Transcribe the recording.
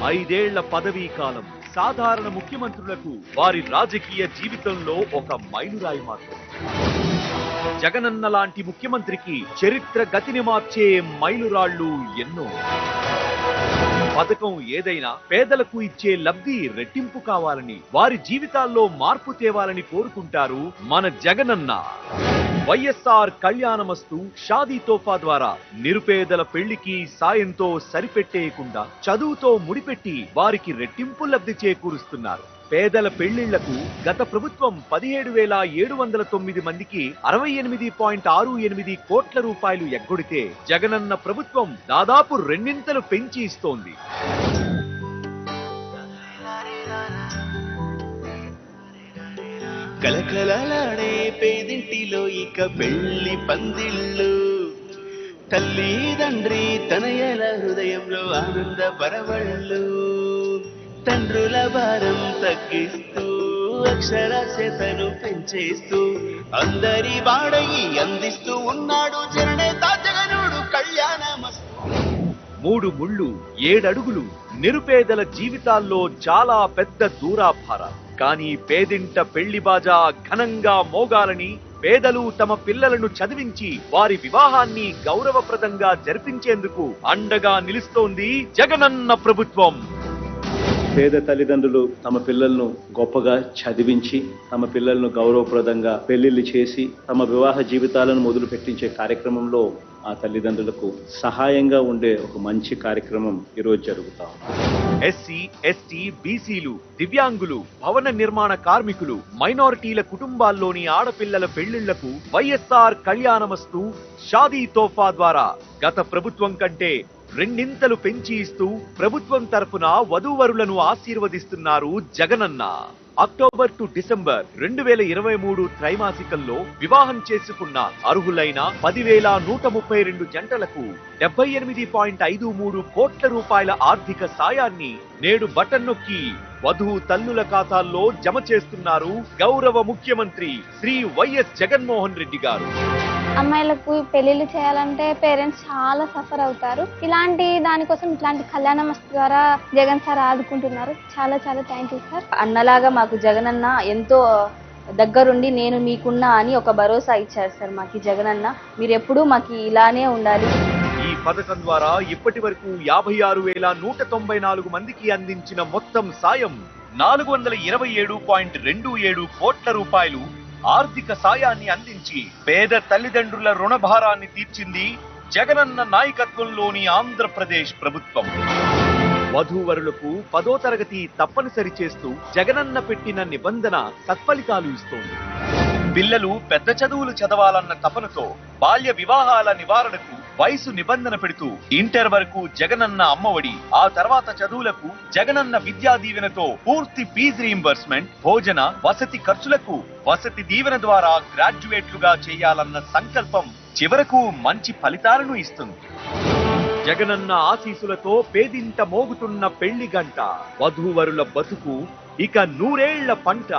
5 ఏళ్ల పదవీ కాలం సాధారణ ముఖ్యమంత్రులకు వారి రాజకీయ జీవితంలో ఒక మైలురాయి మాత్రం. జగనన్న లాంటి ముఖ్యమంత్రికి చరిత్ర గతిని మార్చే మైలురాళ్లు ఎన్నో. పథకం ఏదైనా పేదలకు ఇచ్చే లబ్ధి రెట్టింపు కావాలని, వారి జీవితాల్లో మార్పు తేవాలని కోరుకుంటారు మన జగనన్న. వైఎస్ఆర్ కళ్యాణమస్తు షాదీ తోఫా ద్వారా నిరుపేదల పెళ్లికి సాయంతో సరిపెట్టేయకుండా చదువుతో ముడిపెట్టి వారికి రెట్టింపు లబ్ధి చేకూరుస్తున్నారు. పేదల పెళ్లిళ్లకు గత ప్రభుత్వం 17,709 మందికి 68.68 కోట్ల రూపాయలు ఎగ్గొడితే జగనన్న ప్రభుత్వం దాదాపు రెండింతలు పెంచి ఇస్తోంది. కలకలలాడే పేదింటిలో ఇక పెళ్లి పందిళ్ళు, తల్లిదండ్రి తనయల హృదయంలో ఆనంద పరవళ్ళు, తండ్రుల భారం తగ్గిస్తూ అక్షరాస్యతను పెంచేస్తూ అందరి వాడయి అందిస్తూ ఉన్నాడు జననేత జగనుడు కళ్యాణమస్తు. 3 ముళ్ళు 7 అడుగులు నిరుపేదల జీవితాల్లో చాలా పెద్ద దూరాభారాలు. కానీ పేదింట పెళ్లి బాజా ఘనంగా మోగాలని, పేదలు తమ పిల్లలను చదివించి వారి వివాహాన్ని గౌరవప్రదంగా జరిపించేందుకు అండగా నిలుస్తోంది జగనన్న ప్రభుత్వం. పేద తల్లిదండ్రులు తమ పిల్లలను గొప్పగా చదివించి, తమ పిల్లలను గౌరవప్రదంగా పెళ్లిళ్లు చేసి తమ వివాహ జీవితాలను మొదలు పెట్టించే కార్యక్రమంలో ఆ తల్లిదండ్రులకు సహాయంగా ఉండే ఒక మంచి కార్యక్రమం ఈరోజు జరుగుతా ఉంది. ఎస్సీ, ఎస్టీ, బీసీలు, దివ్యాంగులు, భవన నిర్మాణ కార్మికులు, మైనారిటీల కుటుంబాల్లోని ఆడపిల్లల పెళ్లిళ్లకు వైఎస్ఆర్ కళ్యాణమస్తు షాదీ తోఫా ద్వారా గత ప్రభుత్వం కంటే రెండింతలు పెంచి ఇస్తూ ప్రభుత్వం తరపున వధూవరులను ఆశీర్వదిస్తున్నారు జగనన్న. అక్టోబర్ టు డిసెంబర్ 2023 త్రైమాసికంలో వివాహం చేసుకున్న అర్హులైన 10,132 జంటలకు 78.53 కోట్ల రూపాయల ఆర్థిక సాయాన్ని నేడు బటన్ నొక్కి వధూ తల్లుల ఖాతాల్లో జమ చేస్తున్నారు గౌరవ ముఖ్యమంత్రి శ్రీ వైఎస్ జగన్మోహన్ రెడ్డి గారు. అమ్మాయిలకు పెళ్లిళ్ళు చేయాలంటే పేరెంట్స్ చాలా సఫర్ అవుతారు. ఇలాంటి దానికోసం ఇట్లాంటి కళ్యాణమస్తు ద్వారా జగన్ సార్ ఆదుకుంటున్నారు. చాలా చాలా థ్యాంక్ యూ సార్. అన్నలాగా మాకు జగనన్న ఎంతో దగ్గరుండి నేను మీకున్నా అని ఒక భరోసా ఇచ్చారు సార్ మాకు జగనన్న. మీరు ఎప్పుడూ మాకు ఇలానే ఉండాలి. ఈ పథకం ద్వారా ఇప్పటి వరకు 56,194 మందికి అందించిన మొత్తం సాయం 427.27 కోట్ల రూపాయలు ఆర్థిక సాయాన్ని అందించి పేద తల్లిదండ్రుల రుణభారాన్ని తీర్చింది జగనన్న నాయకత్వంలోని ఆంధ్రప్రదేశ్ ప్రభుత్వం. వధూవరులకు 10వ తరగతి తప్పనిసరి చేస్తూ జగనన్న పెట్టిన నిబంధన సత్ఫలితాలు ఇస్తోంది. పిల్లలు పెద్ద చదువులు చదవాలన్న తపనతో బాల్య వివాహాల నివారణకు వయసు నిబంధన పెడుతూ ఇంటర్ వరకు జగనన్న అమ్మఒడి, ఆ తర్వాత చదువులకు జగనన్న విద్యా దీవెనతో పూర్తి ఫీజు రీయింబర్స్మెంట్, భోజన వసతి ఖర్చులకు వసతి దీవెన ద్వారా గ్రాడ్యుయేట్లుగా చేయాలన్న సంకల్పం చివరకు మంచి ఫలితాలను ఇస్తుంది. జగనన్న ఆశీసులతో పేదింట మోగుతున్న పెళ్లి గంట, వధూవరుల బతుకు ఇక 100 ఏళ్ల పంట.